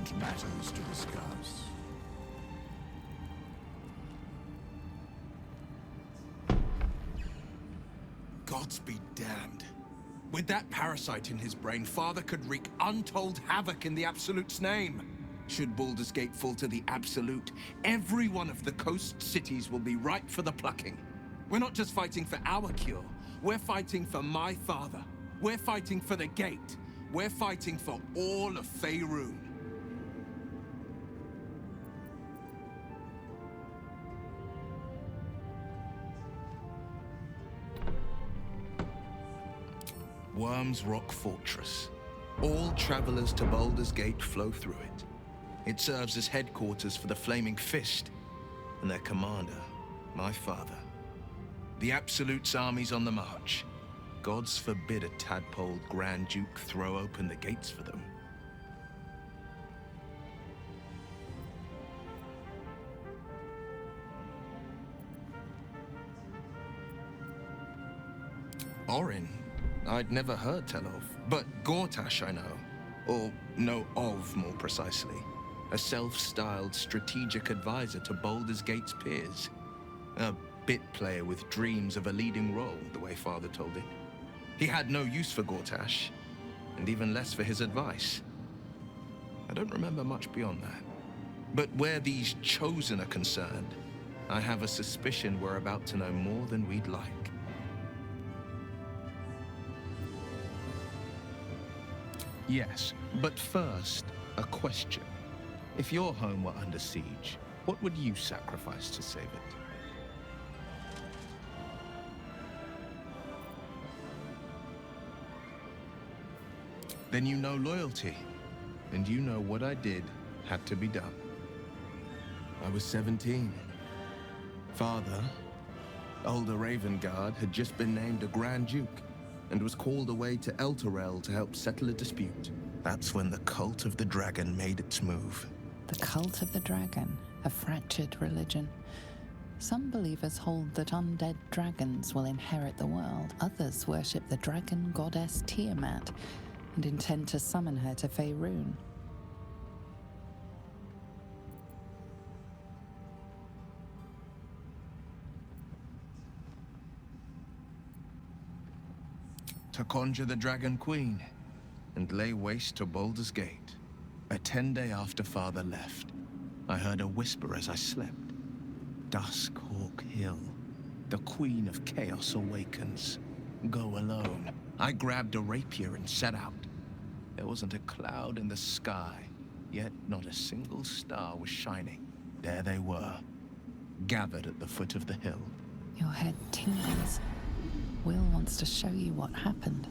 important matters to discuss. Gods be damned. With that parasite in his brain, Father could wreak untold havoc in the Absolute's name. Should Baldur's Gate fall to the Absolute, every one of the coast cities will be ripe for the plucking. We're not just fighting for our cure, we're fighting for my father. We're fighting for the Gate. We're fighting for all of Faerun. Worm's Rock Fortress. All travelers to Baldur's Gate flow through it. It serves as headquarters for the Flaming Fist and their commander, my father. The Absolute's army's on the march. Gods forbid a tadpole Grand Duke throw open the gates for them. Orin, I'd never heard tell of, but Gortash I know, or know of more precisely. A self-styled strategic advisor to Baldur's Gate's peers. A bit player with dreams of a leading role, the way Father told it. He had no use for Gortash, and even less for his advice. I don't remember much beyond that. But where these chosen are concerned, I have a suspicion we're about to know more than we'd like. Yes, but first, a question. If your home were under siege, what would you sacrifice to save it? Then you know loyalty, and you know what I did had to be done. I was 17. Father, older Ravengard, had just been named a Grand Duke, and was called away to Elturel to help settle a dispute. That's when the Cult of the Dragon made its move. The Cult of the Dragon, a fractured religion. Some believers hold that undead dragons will inherit the world. Others worship the dragon goddess Tiamat and intend to summon her to Faerun. To conjure the Dragon Queen and lay waste to Baldur's Gate. A 10-day after Father left, I heard a whisper as I slept. Duskhawk Hill, the Queen of Chaos awakens. Go alone. I grabbed a rapier and set out. There wasn't a cloud in the sky, yet not a single star was shining. There they were, gathered at the foot of the hill. Your head tingles. Will wants to show you what happened.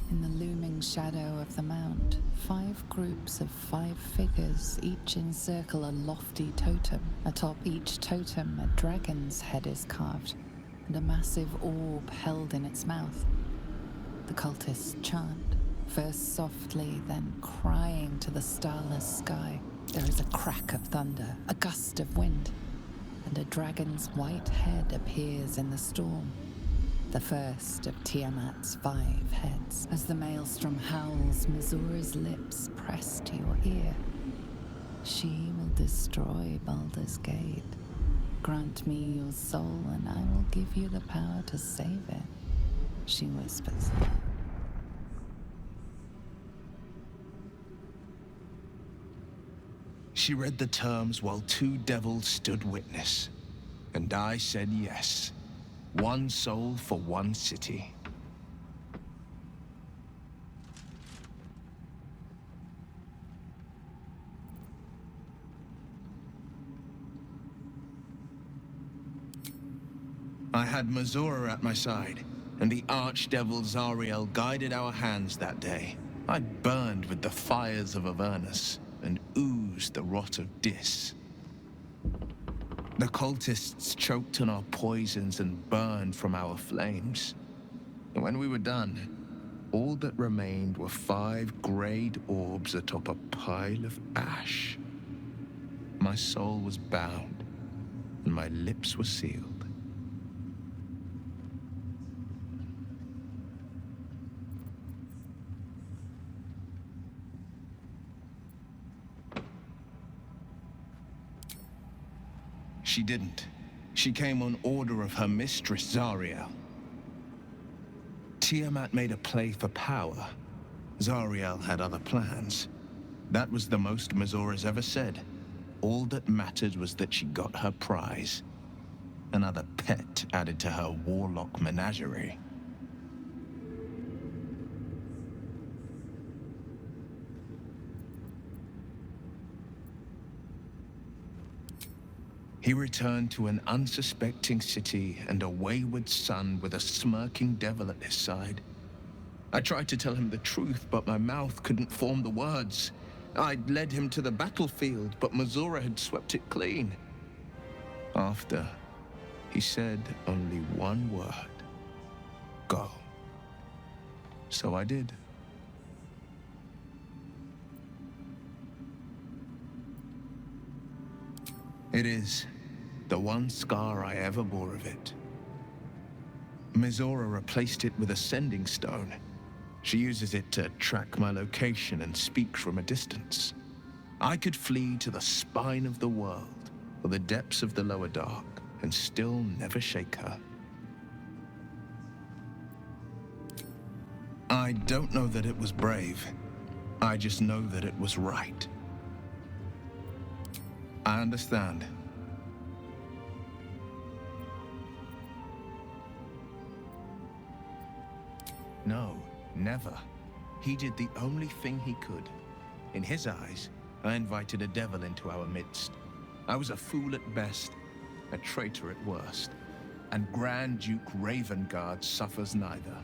In the looming shadow of the mount, 5 groups of 5 figures each encircle a lofty totem. Atop each totem, a dragon's head is carved, and a massive orb held in its mouth. The cultists chant, first softly, then crying to the starless sky. There is a crack of thunder, a gust of wind, and a dragon's white head appears in the storm. The first of Tiamat's 5 heads. As the maelstrom howls, Missoura's lips press to your ear. She will destroy Baldur's Gate. Grant me your soul, and I will give you the power to save it, she whispers. She read the terms while 2 devils stood witness, and I said yes. 1 soul for 1 city. I had Missoura at my side, and the archdevil Zariel guided our hands that day. I burned with the fires of Avernus and oozed the rot of Dis. The cultists choked on our poisons and burned from our flames. And when we were done, all that remained were 5 greyed orbs atop a pile of ash. my soul was bound and my lips were sealed. She didn't. She came on order of her mistress, Zariel. Tiamat made a play for power. Zariel had other plans. That was the most Mazora's ever said. All that mattered was that she got her prize. Another pet added to her warlock menagerie. He returned to an unsuspecting city and a wayward son with a smirking devil at his side. I tried to tell him the truth, but my mouth couldn't form the words. I'd led him to the battlefield, but Mazora had swept it clean. After, he said only one word. Go. So I did. It is the one scar I ever bore of it. Mizora replaced it with a sending stone. She uses it to track my location and speak from a distance. I could flee to the spine of the world or the depths of the lower dark and still never shake her. I don't know that it was brave. I just know that it was right. I understand. No, never. He did the only thing he could. In his eyes, I invited a devil into our midst. I was a fool at best, a traitor at worst. And Grand Duke Ravengard suffers neither.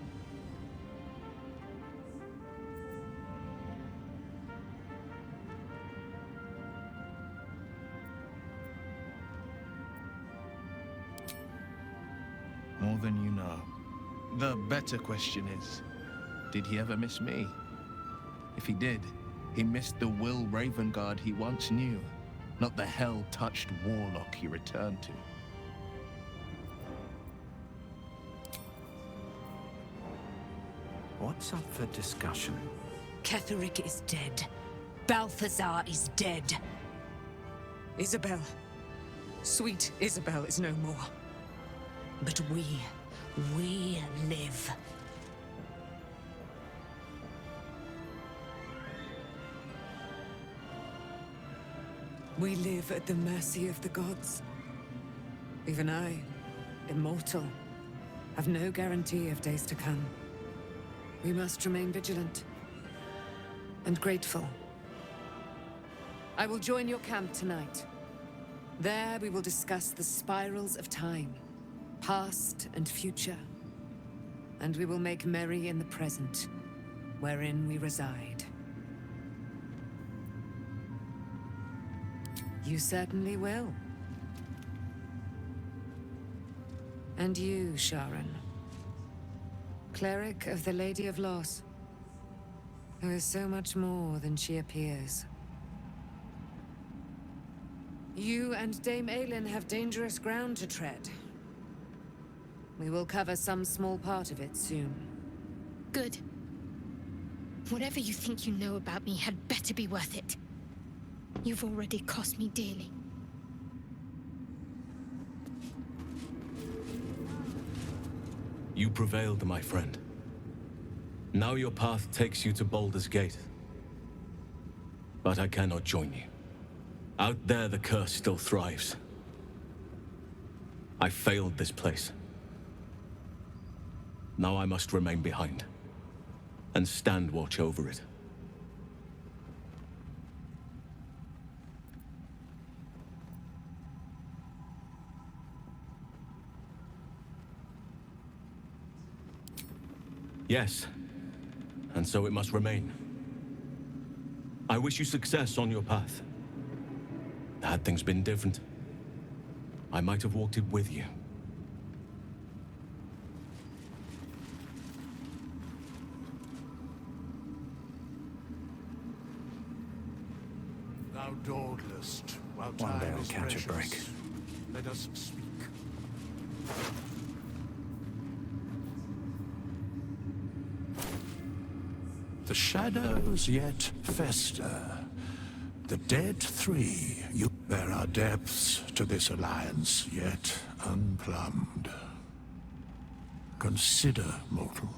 More than you know. The better question is, did he ever miss me? If he did, he missed the Will Ravengard he once knew, not the hell-touched warlock he returned to. What's up for discussion? Ketherick is dead. Balthazar is dead. Isabel. Sweet Isabel is no more. But we live. We live at the mercy of the gods. Even I, immortal, have no guarantee of days to come. We must remain vigilant and grateful. I will join your camp tonight. There we will discuss the spirals of time. Past and future, and we will make merry in the present, wherein we reside. You certainly will. And you, Sharon, cleric of the Lady of Loss, who is so much more than she appears. You and Dame Aylin have dangerous ground to tread. We will cover some small part of it soon. Good. Whatever you think you know about me had better be worth it. You've already cost me dearly. You prevailed, my friend. Now your path takes you to Baldur's Gate. But I cannot join you. Out there, the curse still thrives. I failed this place. Now I must remain behind, and stand watch over it. Yes, and so it must remain. I wish you success on your path. Had things been different, I might have walked it with you. Thou dawdlest, One day I'll catch a break. Let us speak. The shadows yet fester. The dead three, there are depths to this alliance yet unplumbed. Consider, mortal.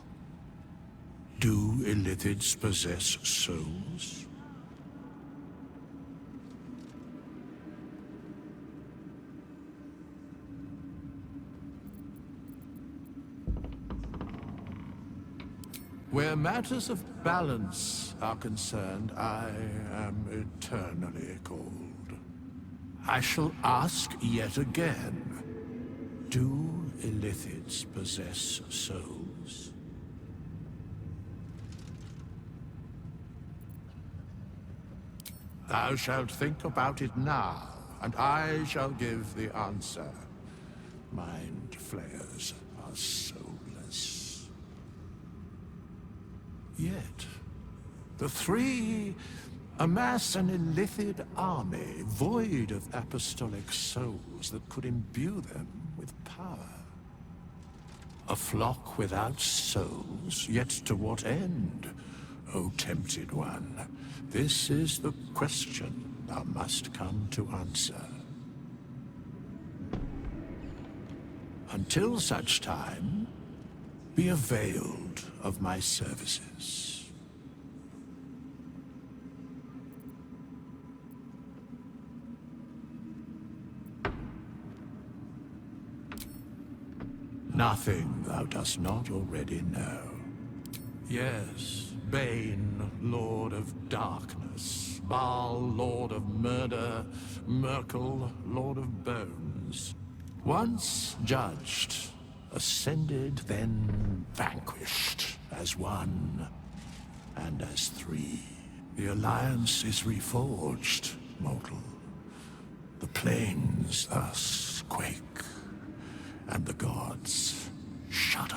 Do illithids possess souls? Where matters of balance are concerned, I am eternally cold. I shall ask yet again, do illithids possess souls? Thou shalt think about it now, and I shall give the answer. Mind flayers are soulless. Yet, the three amass an illithid army void of apostolic souls that could imbue them with power. A flock without souls, yet to what end, O tempted one? This is the question thou must come to answer. Until such time, be availed of my services. Nothing thou dost not already know. Yes, Bane, Lord of Darkness, Baal, Lord of Murder, Merkel, Lord of Bones. Once judged, ascended, then vanquished, as one and as three. The alliance is reforged, mortal. The plains thus quake, and the gods shudder.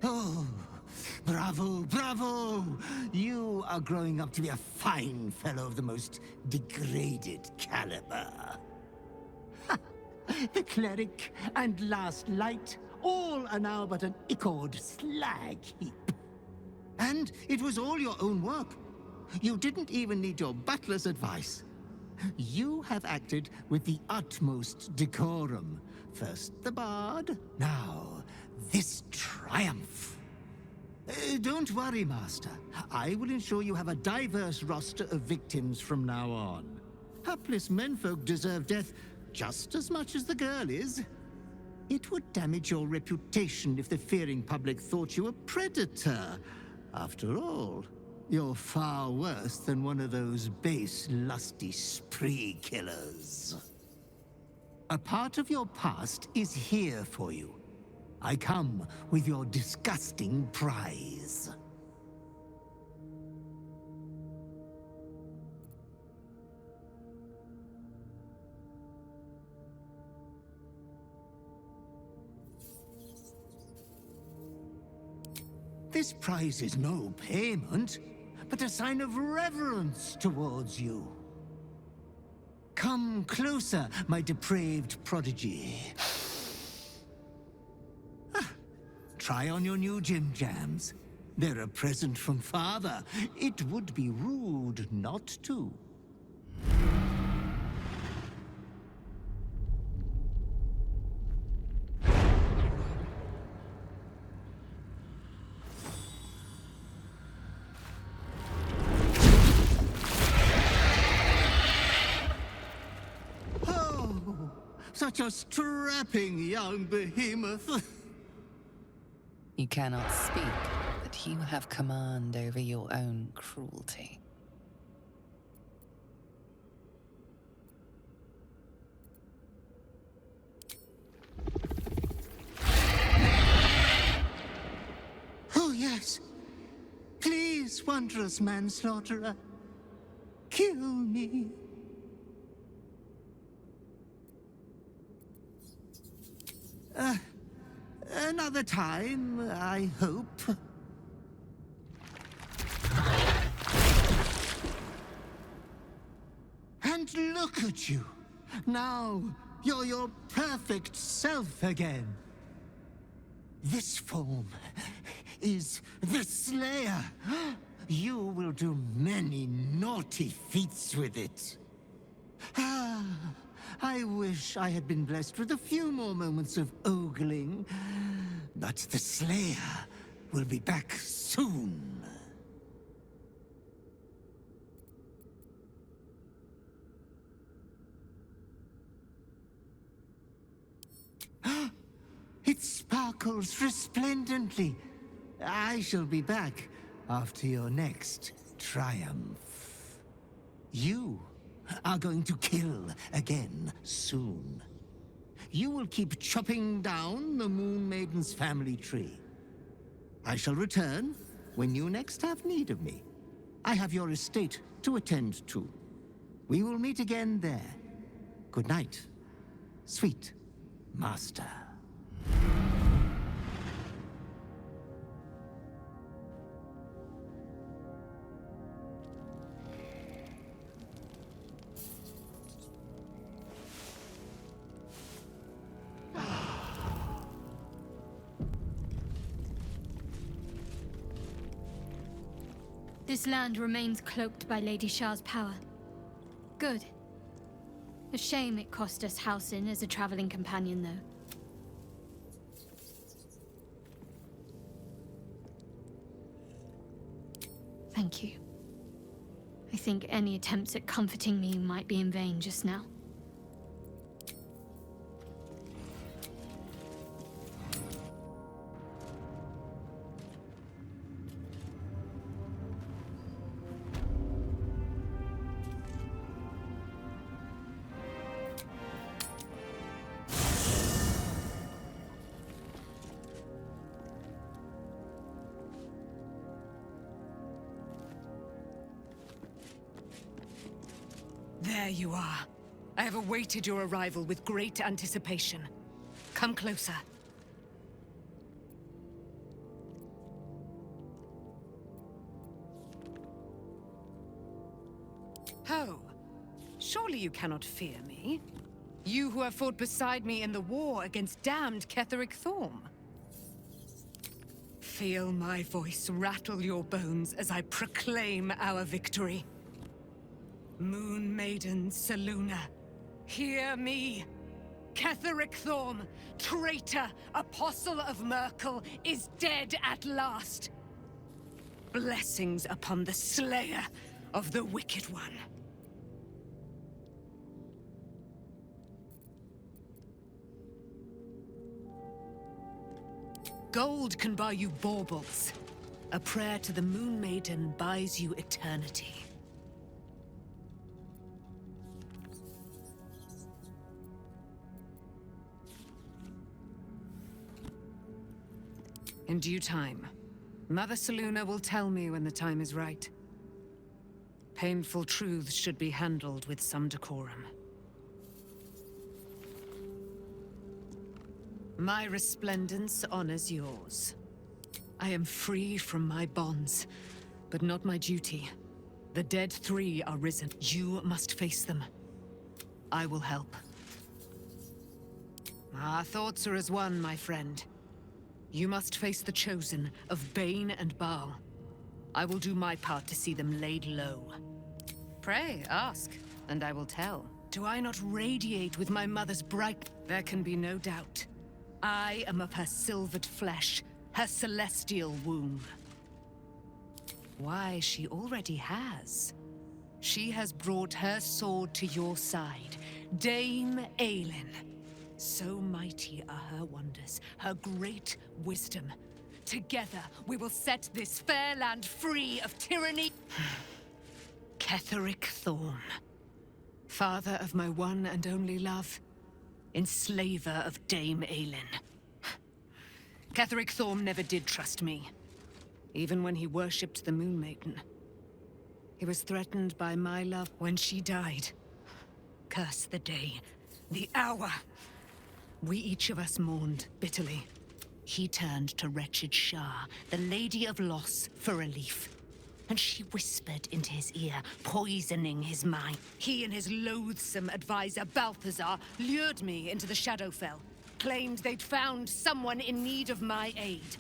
Oh, bravo, bravo! You are growing up to be a fine fellow of the most degraded caliber. Ha! The cleric and last light, all are now but an ichord slag heap. And it was all your own work. You didn't even need your butler's advice. You have acted with the utmost decorum. First the bard, now this triumph. Don't worry, Master. I will ensure you have a diverse roster of victims from now on. Hapless menfolk deserve death just as much as the girl is. It would damage your reputation if the fearing public thought you a predator. After all, you're far worse than one of those base, lusty spree killers. A part of your past is here for you. I come with your disgusting prize. This prize is no payment, but a sign of reverence towards you. Come closer, my depraved prodigy. Try on your new gym jams. They're a present from Father. It would be rude not to. Oh, such a strapping young behemoth. You cannot speak, but you have command over your own cruelty. Oh, yes. Please, wondrous manslaughterer, kill me. Another time, I hope. And look at you. Now, you're your perfect self again. This form is the Slayer. You will do many naughty feats with it. I wish I had been blessed with a few more moments of ogling. But the Slayer will be back soon. It sparkles resplendently. I shall be back after your next triumph. You are going to kill again soon. You will keep chopping down the Moon Maiden's family tree. I shall return when you next have need of me. I have your estate to attend to. We will meet again there. Good night, sweet master. This land remains cloaked by Lady Shah's power. Good. A shame it cost us Halsin as a traveling companion, though. Thank you. I think any attempts at comforting me might be in vain just now. There you are. I have awaited your arrival with great anticipation. Come closer. Oh, surely you cannot fear me. You who have fought beside me in the war against damned Ketheric Thorm. Feel my voice rattle your bones as I proclaim our victory. Moon Maiden Selûne, hear me! Ketheric Thorm, traitor, apostle of Merkel, is dead at last! Blessings upon the slayer of the Wicked One. Gold can buy you baubles. A prayer to the Moon Maiden buys you eternity. In due time, Mother Selûne will tell me when the time is right. Painful truths should be handled with some decorum. My resplendence honors yours. I am free from my bonds, but not my duty. The dead three are risen. You must face them. I will help. Our thoughts are as one, my friend. You must face the chosen of Bane and Baal. I will do my part to see them laid low. Pray, ask, and I will tell. Do I not radiate with my mother's bright? There can be no doubt. I am of her silvered flesh, her celestial womb. Why, she already has. She has brought her sword to your side, Dame Aelin. So mighty are her wonders, her great wisdom. Together, we will set this fair land free of tyranny. Ketheric Thorn, father of my one and only love, enslaver of Dame Aelin. Ketheric Thorn never did trust me, even when he worshipped the Moon Maiden. He was threatened by my love when she died. Curse the day, the hour. We each of us mourned bitterly. He turned to wretched Shah, the Lady of Loss, for relief. And she whispered into his ear, poisoning his mind. He and his loathsome advisor, Balthazar, lured me into the Shadowfell, claimed they'd found someone in need of my aid.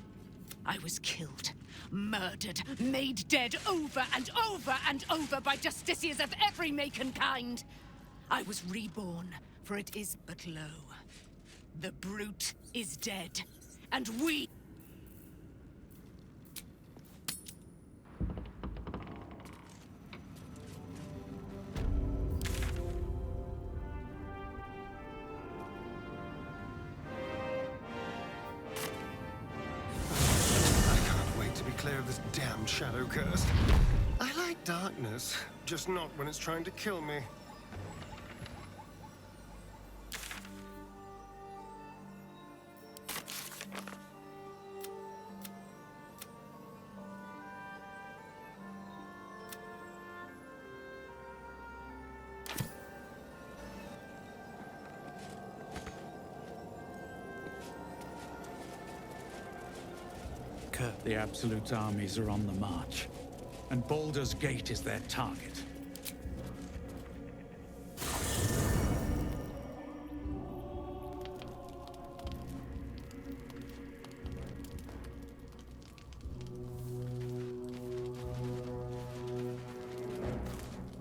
I was killed, murdered, made dead over and over and over by justiciars of every make and kind. I was reborn, for it is but lo. The brute is dead, and we... Clear of this damned shadow curse. I like darkness, just not when it's trying to kill me. The Absolute's armies are on the march, and Baldur's Gate is their target.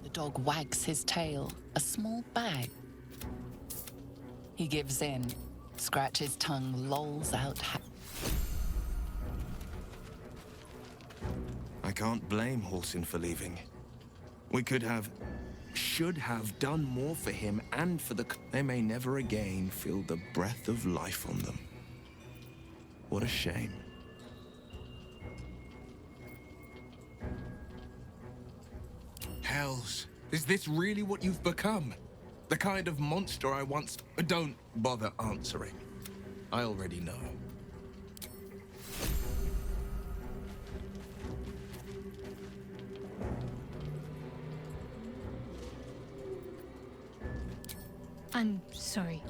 The dog wags his tail, a small bag. He gives in, scratches tongue, lolls out. I can't blame Halsin for leaving. We should have done more for him and for the... They may never again feel the breath of life on them. What a shame. Hells, is this really what you've become? The kind of monster I once... Don't bother answering. I already know. I'm sorry.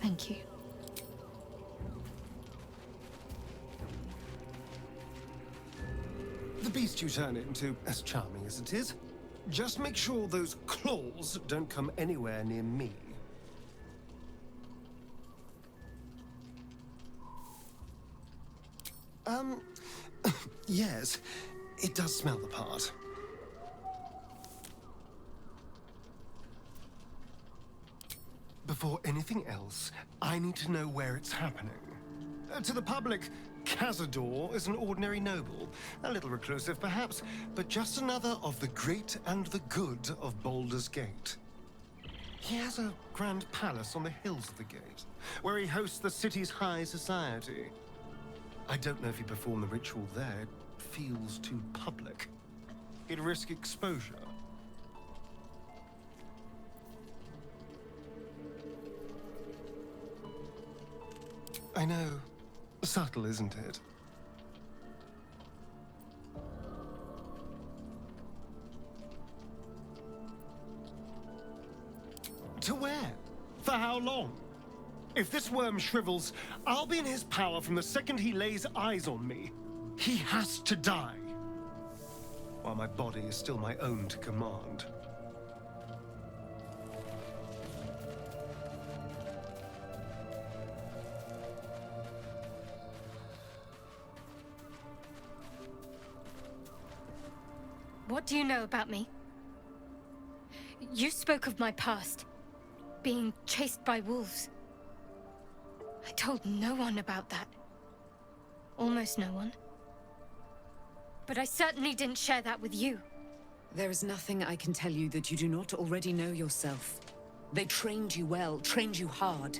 Thank you. The beast you turn into, as charming as it is, just make sure those claws don't come anywhere near me. Yes, it does smell the part. Before anything else, I need to know where it's happening. To the public, Cazador is an ordinary noble. A little reclusive, perhaps, but just another of the great and the good of Baldur's Gate. He has a grand palace on the hills of the gate, where he hosts the city's high society. I don't know if he performed the ritual there. It feels too public. He'd risk exposure. I know. Subtle, isn't it? To where? For how long? If this worm shrivels, I'll be in his power from the second he lays eyes on me. He has to die. While my body is still my own to command. What do you know about me? You spoke of my past, being chased by wolves. I told no one about that. Almost no one. But I certainly didn't share that with you. There is nothing I can tell you that you do not already know yourself. They trained you well, trained you hard.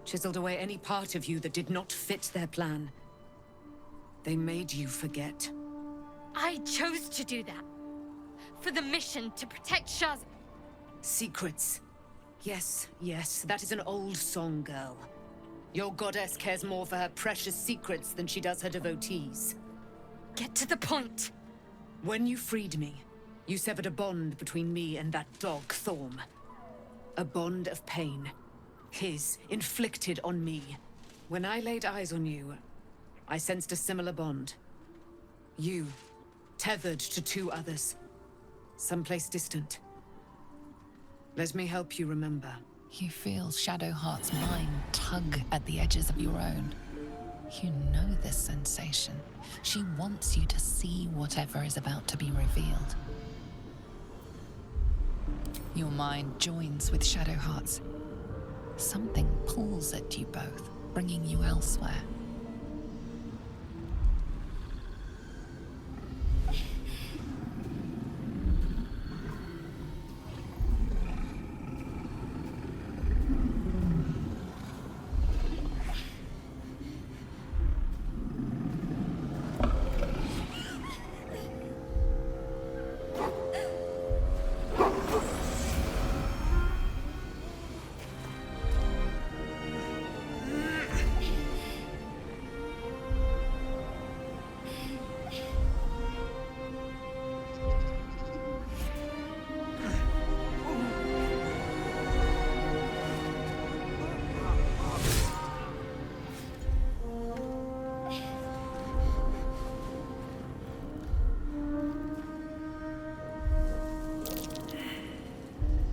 Chiseled away any part of you that did not fit their plan. They made you forget. I chose to do that. For the mission to protect Shah's... Secrets. Yes, yes, that is an old song, girl. Your goddess cares more for her precious secrets than she does her devotees. Get to the point. When you freed me, you severed a bond between me and that dog, Thorm. A bond of pain. His, inflicted on me. When I laid eyes on you, I sensed a similar bond. You, tethered to two others. Someplace distant. Let me help you remember. You feel Shadowheart's mind tug at the edges of your own. You know this sensation. She wants you to see whatever is about to be revealed. Your mind joins with Shadowheart's. Something pulls at you both, bringing you elsewhere.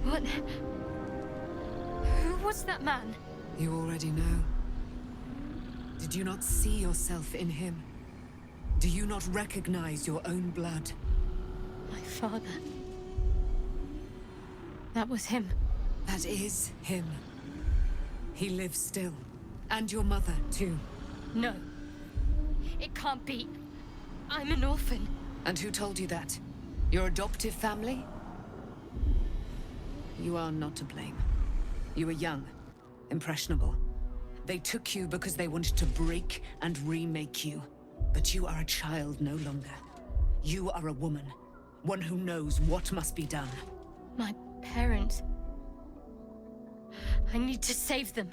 What? Who was that man? You already know. Did you not see yourself in him? Do you not recognize your own blood? My father. That was him. That is him. He lives still. And your mother, too. No. It can't be. I'm an orphan. And who told you that? Your adoptive family? You are not to blame. You were young, impressionable. They took you because they wanted to break and remake you. But you are a child no longer. You are a woman. One who knows what must be done. My parents. I need to save them.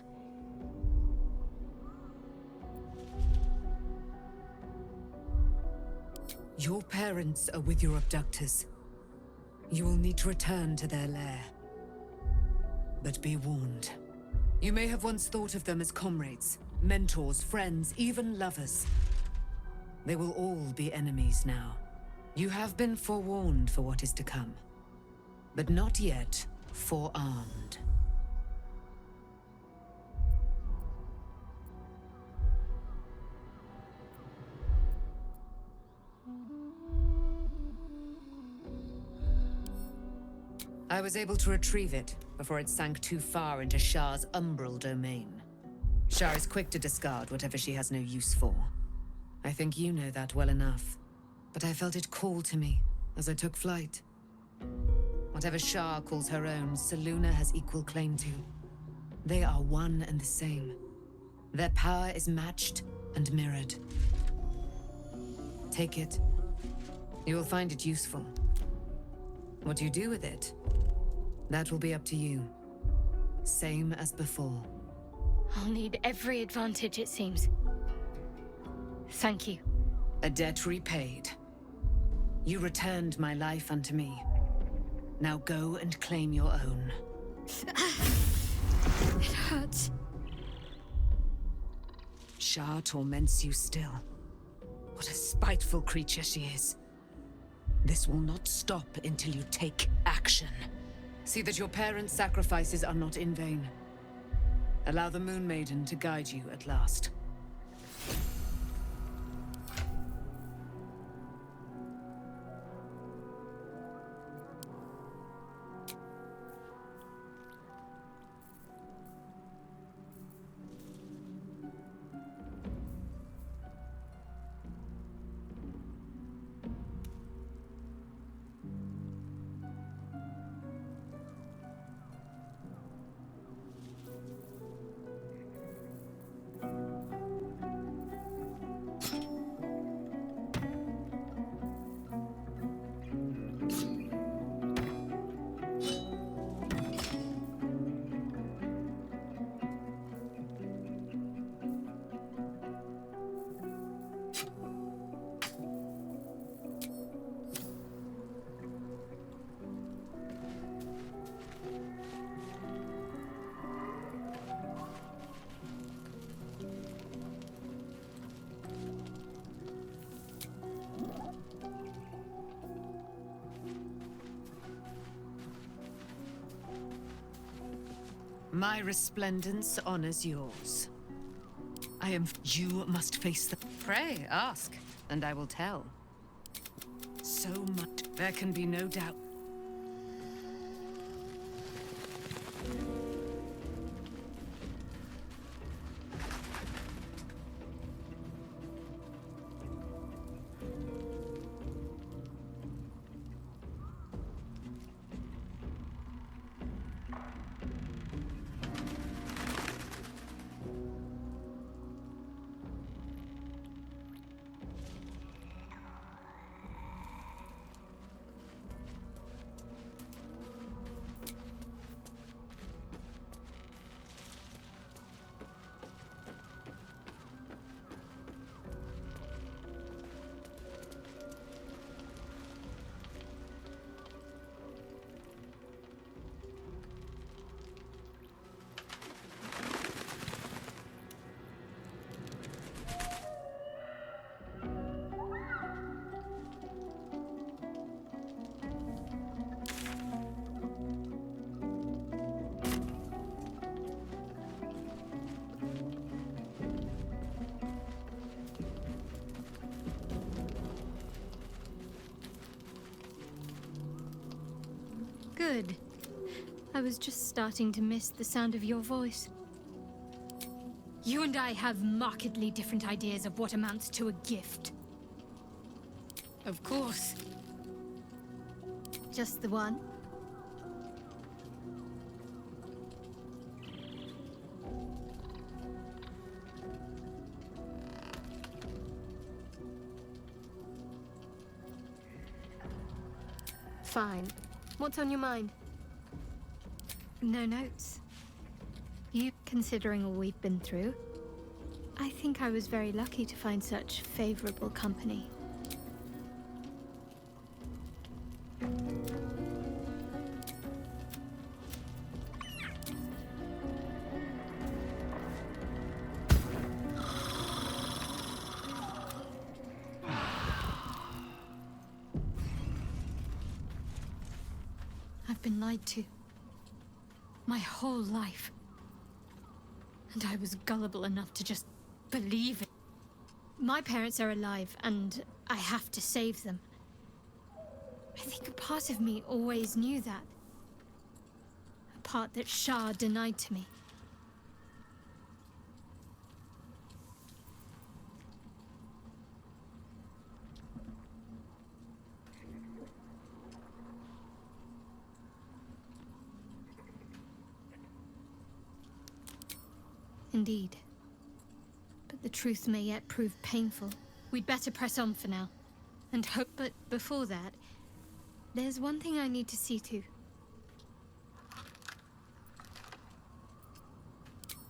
Your parents are with your abductors. You will need to return to their lair. But be warned. You may have once thought of them as comrades, mentors, friends, even lovers. They will all be enemies now. You have been forewarned for what is to come, but not yet forearmed. I was able to retrieve it before it sank too far into Shah's umbral domain. Shah is quick to discard whatever she has no use for. I think you know that well enough. But I felt it call to me as I took flight. Whatever Shah calls her own, Selûne has equal claim to. They are one and the same. Their power is matched and mirrored. Take it. You will find it useful. What you do with it, that will be up to you. Same as before. I'll need every advantage, it seems. Thank you. A debt repaid. You returned my life unto me. Now go and claim your own. It hurts. Shah torments you still. What a spiteful creature she is. This will not stop until you take action. See that your parents' sacrifices are not in vain. Allow the Moon Maiden to guide you at last. My resplendence honors yours. You must face the... Pray, ask, and I will tell. So much. There can be no doubt. Good. I was just starting to miss the sound of your voice. You and I have markedly different ideas of what amounts to a gift. Of course. Just the one? Fine. What's on your mind? No notes. You, considering all we've been through, I think I was very lucky to find such favorable company. I've been lied to. My whole life. And I was gullible enough to just believe it. My parents are alive, and I have to save them. I think a part of me always knew that. A part that Shah denied to me. Indeed. But the truth may yet prove painful. We'd better press on for now. And hope, but before that, there's one thing I need to see to.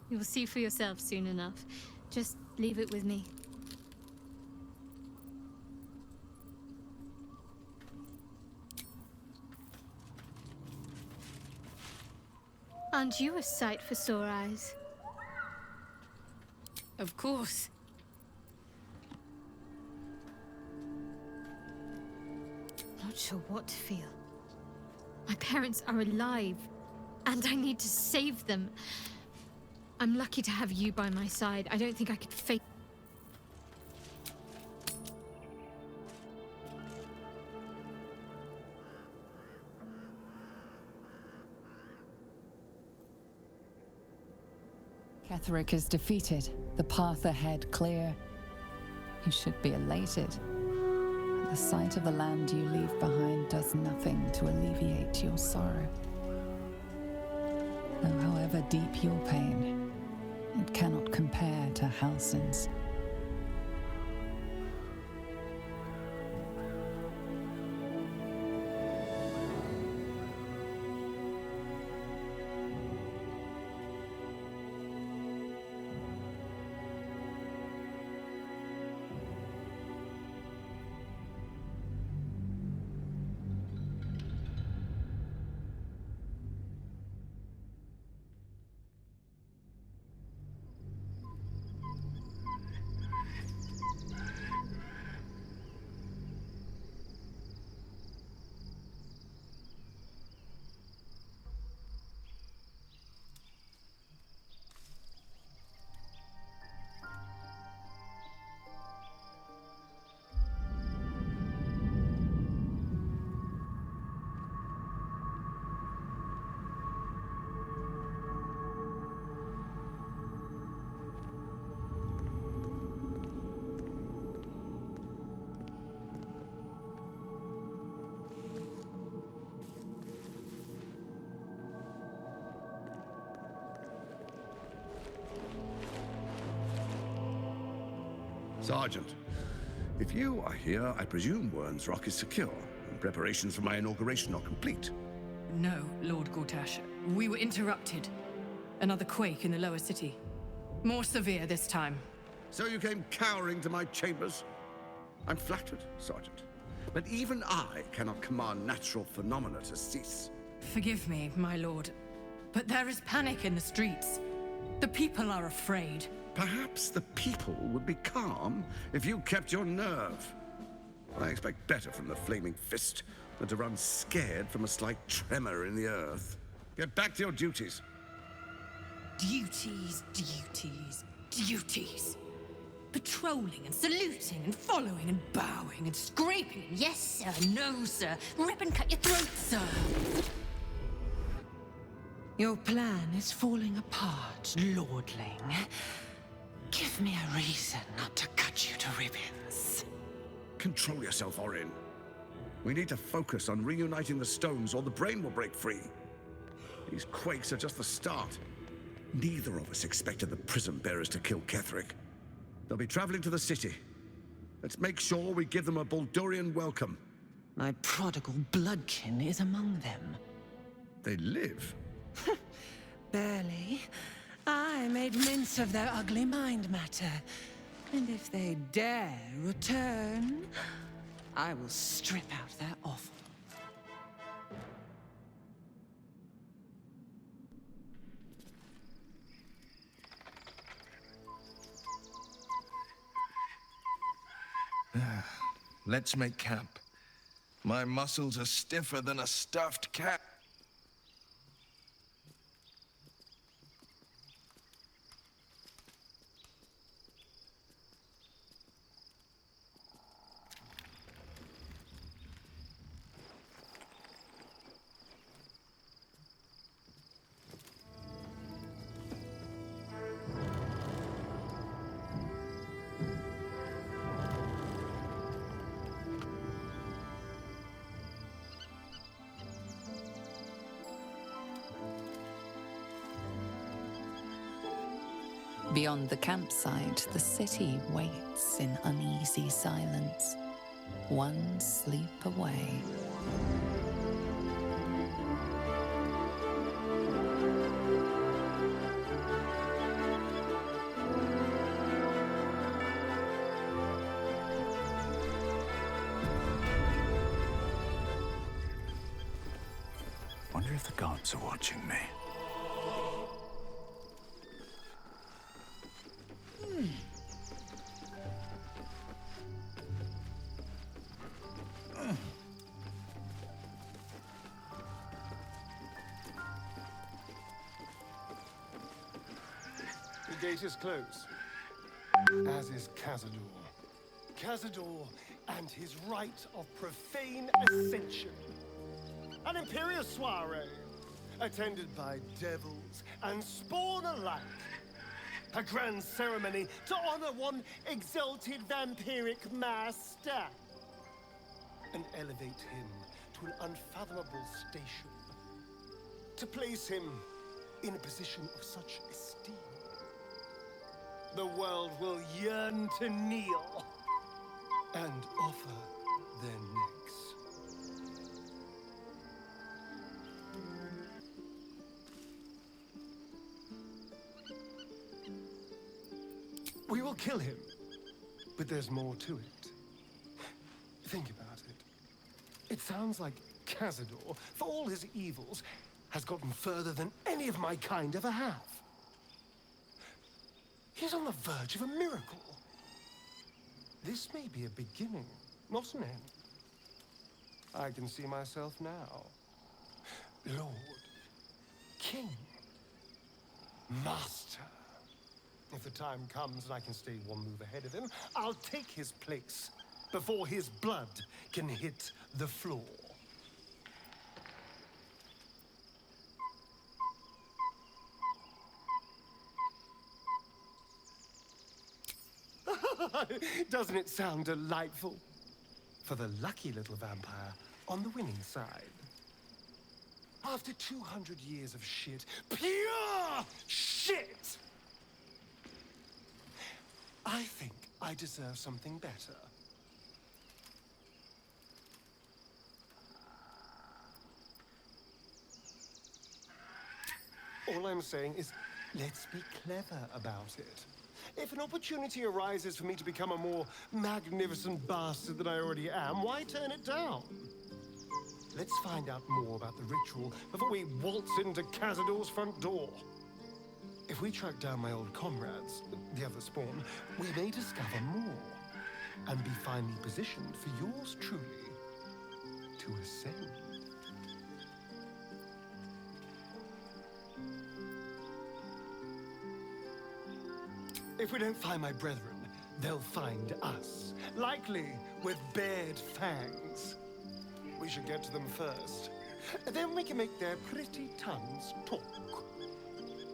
You'll see for yourself soon enough. Just leave it with me. Aren't you a sight for sore eyes? Of course. not sure what to feel. My parents are alive, and I need to save them. I'm lucky to have you by my side. I don't think I could face... Ketheric is defeated, the path ahead clear. You should be elated. But the sight of the land you leave behind does nothing to alleviate your sorrow. Though however deep your pain, it cannot compare to Halsin's. Sergeant, if you are here, I presume Wern's Rock is secure, and preparations for my inauguration are complete. No, Lord Gortash. We were interrupted. Another quake in the lower city. More severe this time. So you came cowering to my chambers? I'm flattered, Sergeant. But even I cannot command natural phenomena to cease. Forgive me, my lord. But there is panic in the streets. The people are afraid. Perhaps the people would be calm if you kept your nerve. I expect better from the flaming fist than to run scared from a slight tremor in the earth. Get back to your duties. Duties, duties, duties. Patrolling and saluting and following and bowing and scraping and yes sir, no sir, rip and cut your throat, sir. Your plan is falling apart, lordling. Give me a reason not to cut you to ribbons. Control yourself, Orin. We need to focus on reuniting the stones or the brain will break free. These quakes are just the start. Neither of us expected the prism bearers to kill Ketheric. They'll be traveling to the city. Let's make sure we give them a Baldurian welcome. My prodigal bloodkin is among them. They live. Barely. I made mince of their ugly mind matter. And if they dare return, I will strip out their offal. Let's make camp. My muscles are stiffer than a stuffed cat. Beyond the campsite, the city waits in uneasy silence, one sleep away. Wonder if the gods are watching me. gate is closed. As is Cazador. Cazador and his rite of profane ascension. An imperious soiree, attended by devils and spawn alike. A grand ceremony to honor one exalted vampiric master. And elevate him to an unfathomable station. To place him in a position of such esteem. The world will yearn to kneel and offer their necks. We will kill him, but there's more to it. Think about it. It sounds like Cazador, for all his evils, has gotten further than any of my kind ever have. He's on the verge of a miracle. This may be a beginning, not an end. I can see myself now. Lord, King, Master. If the time comes and I can stay one move ahead of him, I'll take his place before his blood can hit the floor. Doesn't it sound delightful? For the lucky little vampire on the winning side. After 200 years of shit, pure shit! I think I deserve something better. All I'm saying is, let's be clever about it. If an opportunity arises for me to become a more magnificent bastard than I already am, why turn it down? Let's find out more about the ritual before we waltz into Cazador's front door. If we track down my old comrades, the other spawn, we may discover more and be finally positioned for yours truly to ascend. If we don't find my brethren, they'll find us, likely with bared fangs. We should get to them first. Then we can make their pretty tongues talk.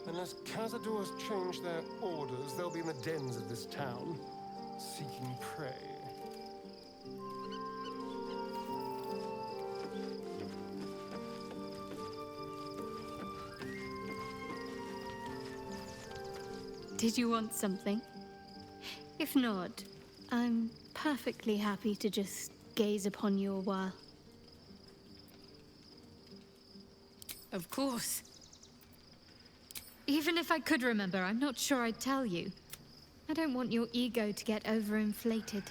Unless Cazadors change their orders, they'll be in the dens of this town, seeking prey. Did you want something? If not, I'm perfectly happy to just gaze upon you a while. Of course. Even if I could remember, I'm not sure I'd tell you. I don't want your ego to get overinflated.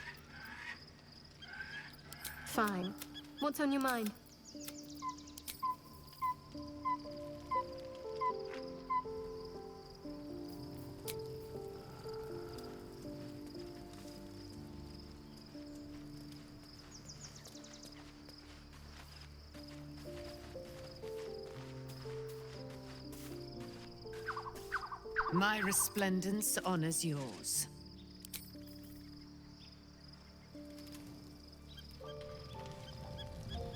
Fine. What's on your mind? My resplendence honors yours.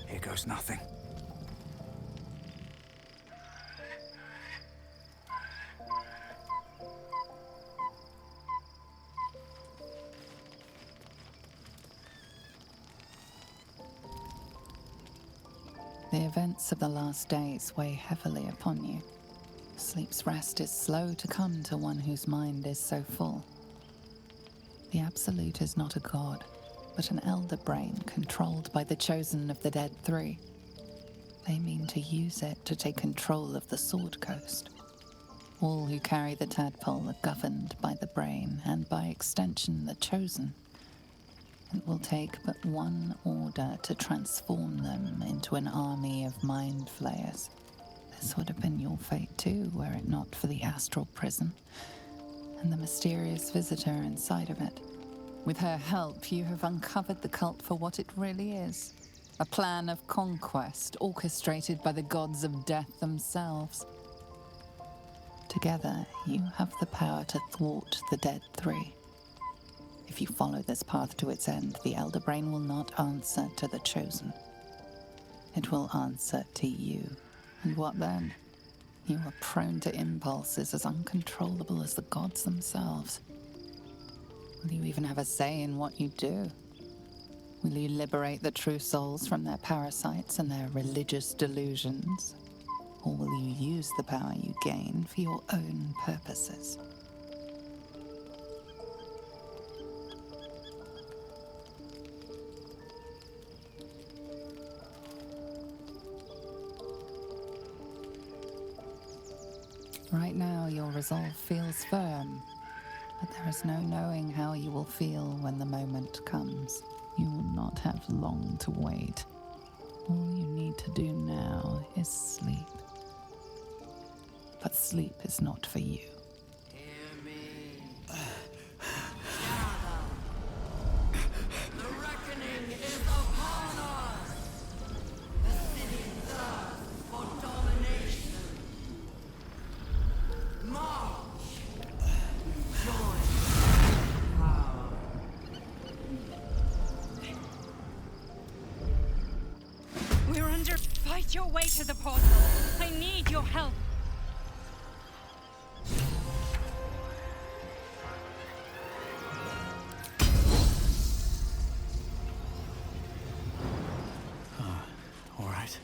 Here goes nothing. The events of the last days weigh heavily upon you. Sleep's rest is slow to come to one whose mind is so full. The Absolute is not a god, but an elder brain controlled by the chosen of the Dead Three. They mean to use it to take control of the Sword Coast. All who carry the tadpole are governed by the brain, and by extension the chosen. It will take but one order to transform them into an army of mind flayers. This would have been your fate too, were it not for the astral prison and the mysterious visitor inside of it. With her help, you have uncovered the cult for what it really is. A plan of conquest orchestrated by the gods of death themselves. Together, you have the power to thwart the dead three. If you follow this path to its end, the Elder Brain will not answer to the Chosen. It will answer to you. And what then? You are prone to impulses as uncontrollable as the gods themselves. Will you even have a say in what you do? Will you liberate the true souls from their parasites and their religious delusions? Or will you use the power you gain for your own purposes? Right now, your resolve feels firm, but there is no knowing how you will feel when the moment comes. You will not have long to wait. All you need to do now is sleep. But sleep is not for you. Hear me. The reckoning is upon us. The city thirsts for domination. March. Join power. We're under. Fight your way to the portal. I need your help. All right.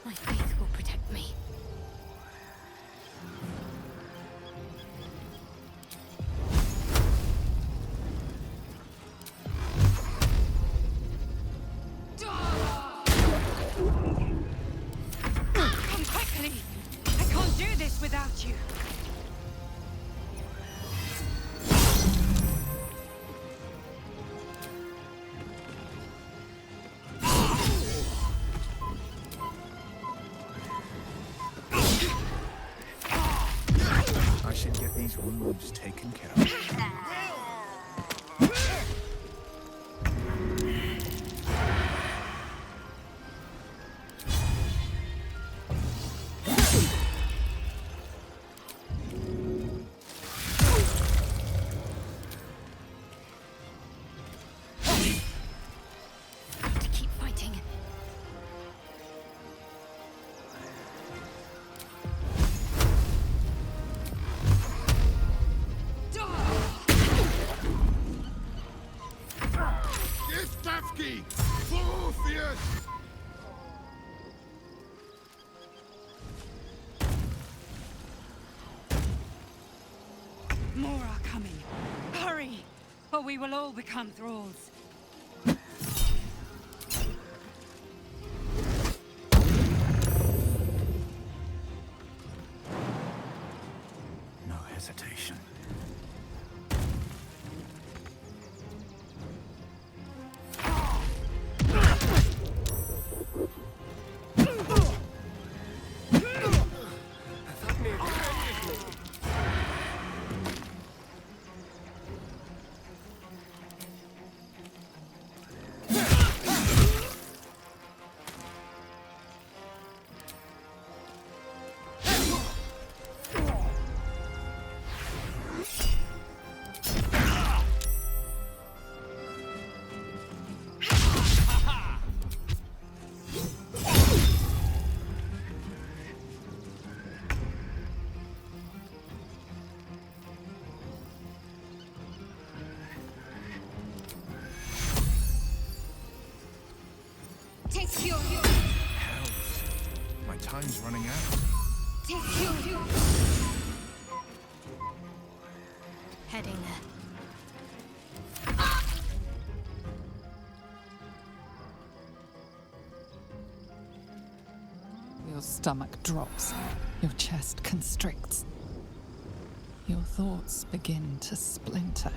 My faith will protect me. Come quickly! I can't do this without you. I should get these wounds taken care of. To keep fighting. More are coming. Hurry, or we will all become thralls. hesitation. Hells. My time's running out. Heading there. Your stomach drops. Your chest constricts. Your thoughts begin to splinter.